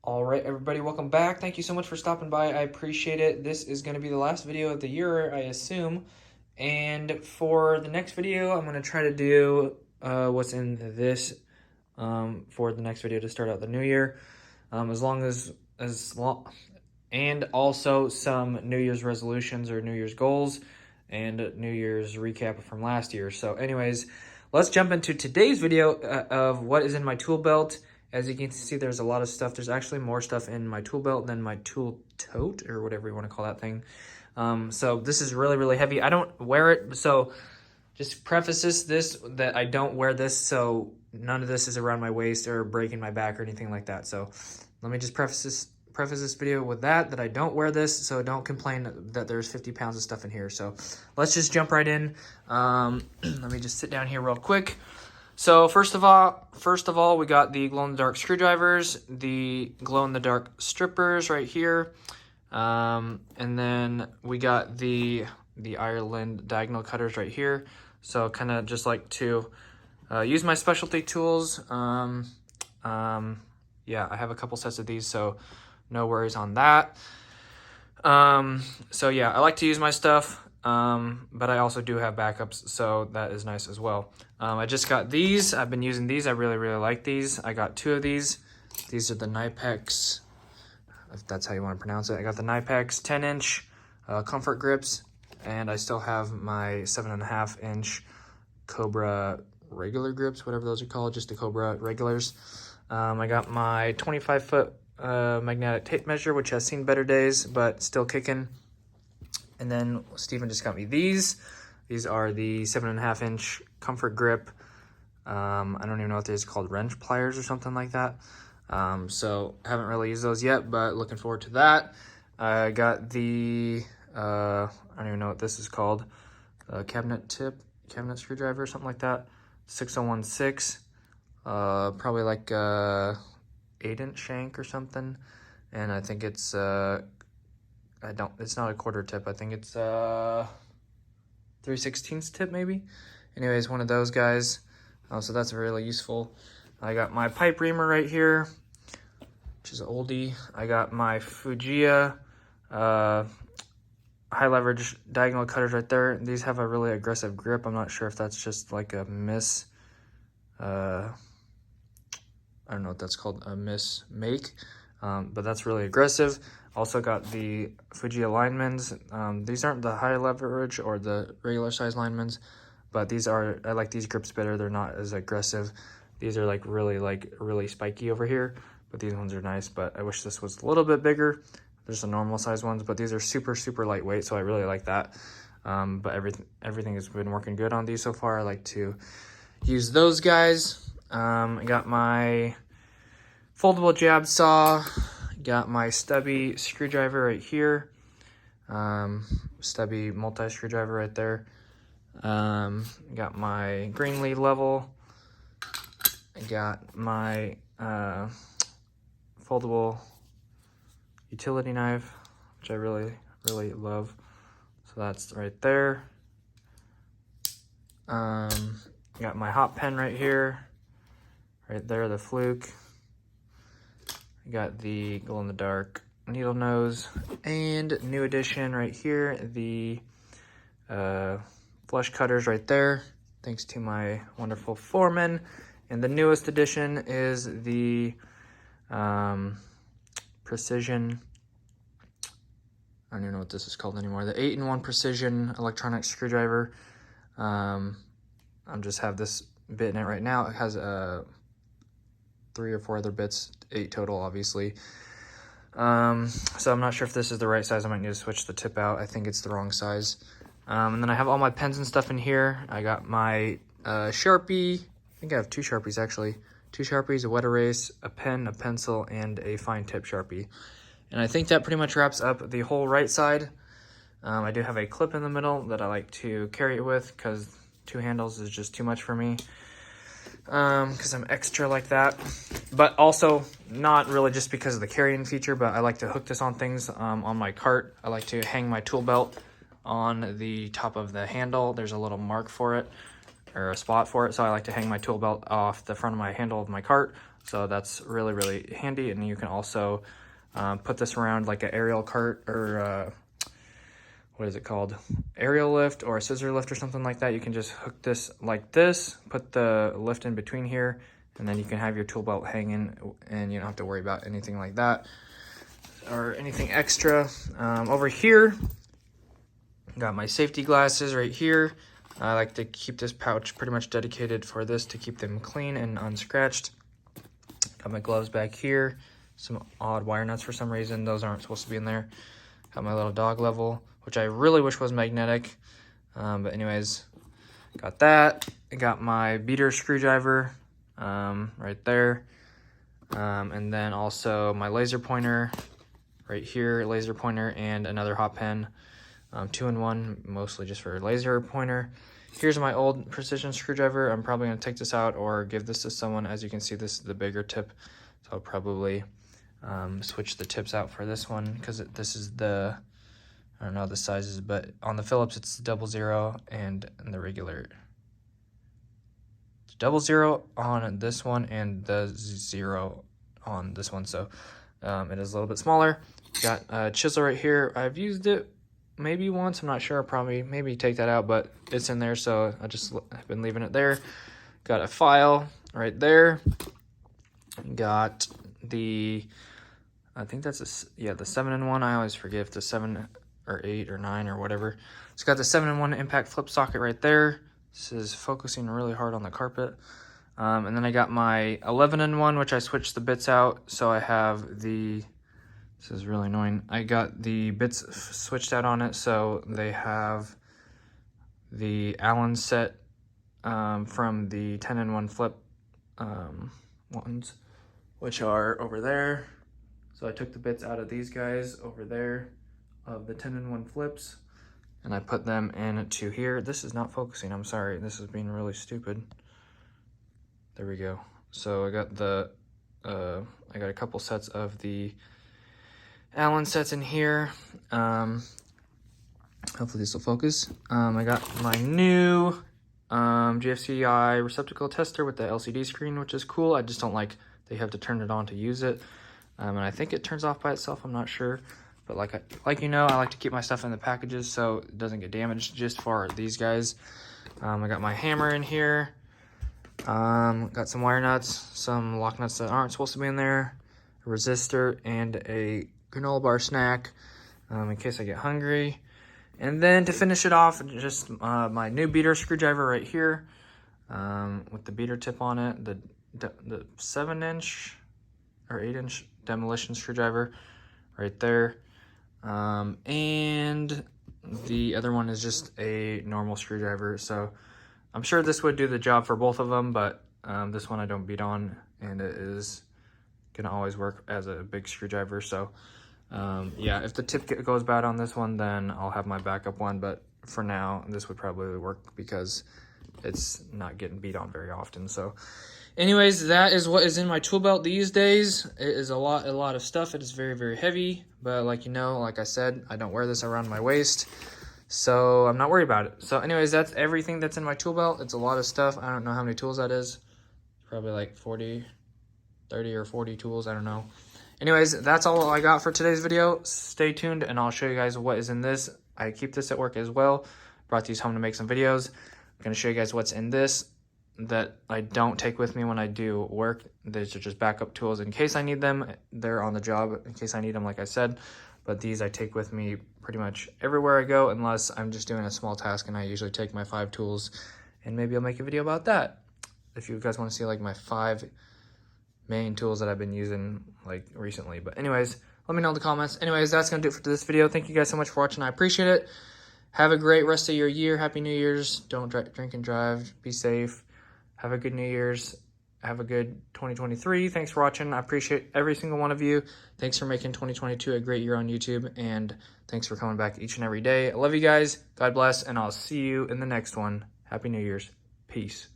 All right, everybody, welcome back. Thank you so much for stopping by. I appreciate it. This is going to be the last video of the year, I assume. And for the next video, I'm going to try to do what's in this for the next video to start out the new year. And also some New Year's resolutions or New Year's goals and New Year's recap from last year. So anyways, let's jump into today's video of what is in my tool belt. As you can see, there's a lot of stuff. There's actually more stuff in my tool belt than my tool tote, or whatever you want to call that thing. So this is really, really heavy. I don't wear it, so just preface this that I don't wear this, so none of this is around my waist or breaking my back or anything like that. So let me just preface this video with that I don't wear this, so don't complain that there's 50 pounds of stuff in here. So let's just jump right in. Let me just sit down here real quick. So first of all, we got the glow-in-the-dark screwdrivers, the glow-in-the-dark strippers right here, and then we got the Ireland diagonal cutters right here. So kind of just like to use my specialty tools. Yeah, I have a couple sets of these, so no worries on that. So yeah, I like to use my stuff, but I also do have backups, so that is nice as well. I just got these. I've been using these. I really, really like these. I got two of these. These are the Knipex, if that's how you want to pronounce it. I got the Knipex 10-inch comfort grips, and I still have my 7.5-inch Cobra regular grips, whatever those are called, just the Cobra regulars. I got my 25-foot magnetic tape measure, which has seen better days, but still kicking. And then Steven just got me these. These are the 7.5-inch comfort grip. I don't even know what these are called, wrench pliers or something like that. So haven't really used those yet, but looking forward to that. I got the, I don't even know what this is called, cabinet screwdriver or something like that. 6016, probably like 8-inch shank or something. And I think it's, it's not a quarter tip. I think it's 3/16 tip maybe. Anyways, one of those guys. So that's really useful. I got my pipe reamer right here, which is an oldie. I got my Fujiya high leverage diagonal cutters right there. These have a really aggressive grip. I'm not sure if that's just like a I don't know what that's called, a make, but that's really aggressive. Also got the Fujiya linemans. These aren't the high leverage or the regular size linemans, but these are, I like these grips better. They're not as aggressive. These are really spiky over here, but these ones are nice, but I wish this was a little bit bigger. There's the normal size ones, but these are super, super lightweight, so I really like that. But everything has been working good on these so far. I like to use those guys. I got my foldable jab saw. Got my stubby screwdriver right here. Stubby multi-screwdriver right there. Got my green lead level. I got my foldable utility knife, which I really, really love. So that's right there. Got my hot pen right here. Right there, the Fluke. I got the glow-in-the-dark needle nose, and new addition right here, the flush cutters right there, thanks to my wonderful foreman. And the newest addition is the precision, I don't even know what this is called anymore, the 8-in-1 precision electronic screwdriver. I just have this bit in it right now. It has 3 or 4 other bits, 8 total, obviously. So I'm not sure if this is the right size. I might need to switch the tip out. I think it's the wrong size. And then I have all my pens and stuff in here. I got my Sharpie. I think I have 2 Sharpies, actually. 2 Sharpies, a wet erase, a pen, a pencil, and a fine tip Sharpie. And I think that pretty much wraps up the whole right side. I do have a clip in the middle that I like to carry it with, because 2 handles is just too much for me. Because I'm extra like that, but also not really just because of the carrying feature, but I like to hook this on things on my cart. I like to hang my tool belt on the top of the handle. There's a little mark for it, or a spot for it, so I like to hang my tool belt off the front of my handle of my cart So that's really, really handy. And you can also put this around like an aerial cart or what is it called? Aerial lift or a scissor lift or something like that. You can just hook this like this, put the lift in between here, and then you can have your tool belt hanging and you don't have to worry about anything like that or anything extra. Over here, got my safety glasses right here. I like to keep this pouch pretty much dedicated for this to keep them clean and unscratched. Got my gloves back here. Some odd wire nuts for some reason. Those aren't supposed to be in there. Got my little dog level, which I really wish was magnetic. But anyways, got that. I got my beater screwdriver right there. And then also my laser pointer right here, laser pointer and another hot pen. 2-in-1, mostly just for laser pointer. Here's my old precision screwdriver. I'm probably going to take this out or give this to someone. As you can see, this is the bigger tip. So I'll probably switch the tips out for this one because this is the, I don't know the sizes, but on the Phillips it's 00 and the regular. It's 00 on this one and the 0 on this one. So it is a little bit smaller. Got a chisel right here. I've used it maybe once, I'm not sure. I'll probably maybe take that out, but it's in there, so I just have been leaving it there. Got a file right there. Got the, I think that's the 7-in-1. I always forget if the 7 or 8 or 9 or whatever. It's got the 7-in-1 impact flip socket right there. This is focusing really hard on the carpet. And then I got my 11-in-1, which I switched the bits out, so I have the, this is really annoying. I got the bits switched out on it, so they have the Allen set from the 10-in-1 flip ones, which are over there. So I took the bits out of these guys over there of the 10-in-1 flips, and I put them into here. This is not focusing, I'm sorry. This is being really stupid. There we go. So I got the, I got a couple sets of the Allen sets in here. Hopefully this will focus. I got my new GFCI receptacle tester with the LCD screen, which is cool. I just don't like that you have to turn it on to use it. And I think it turns off by itself, I'm not sure. But like you know, I like to keep my stuff in the packages so it doesn't get damaged just for these guys. I got my hammer in here. Got some wire nuts, some lock nuts that aren't supposed to be in there, a resistor, and a granola bar snack in case I get hungry. And then to finish it off, just my new beater screwdriver right here with the beater tip on it, the 7-inch or 8-inch demolition screwdriver right there. And the other one is just a normal screwdriver. So I'm sure this would do the job for both of them, but this one I don't beat on, and it is gonna always work as a big screwdriver. So yeah, if the tip goes bad on this one, then I'll have my backup one, but for now this would probably work because it's not getting beat on very often. So anyways, that is what is in my tool belt these days. It is a lot of stuff. It is very, very heavy, but like you know, like I said, I don't wear this around my waist, so I'm not worried about it. So anyways, that's everything that's in my tool belt. It's a lot of stuff. I don't know how many tools that is. Probably like 30 or 40 tools, I don't know. Anyways, that's all I got for today's video. Stay tuned and I'll show you guys what is in this. I keep this at work as well. Brought these home to make some videos. I'm gonna show you guys what's in this that I don't take with me when I do work. These are just backup tools in case I need them. They're on the job in case I need them, like I said. But these I take with me pretty much everywhere I go, unless I'm just doing a small task, and I usually take my 5 tools, and maybe I'll make a video about that. If you guys want to see like my 5 main tools that I've been using like recently. But anyways, let me know in the comments. Anyways, that's gonna do it for this video. Thank you guys so much for watching. I appreciate it. Have a great rest of your year. Happy New Year's. Don't drink and drive. Be safe. Have a good New Year's. Have a good 2023. Thanks for watching. I appreciate every single one of you. Thanks for making 2022 a great year on YouTube, and thanks for coming back each and every day. I love you guys. God bless, and I'll see you in the next one. Happy New Year's. Peace.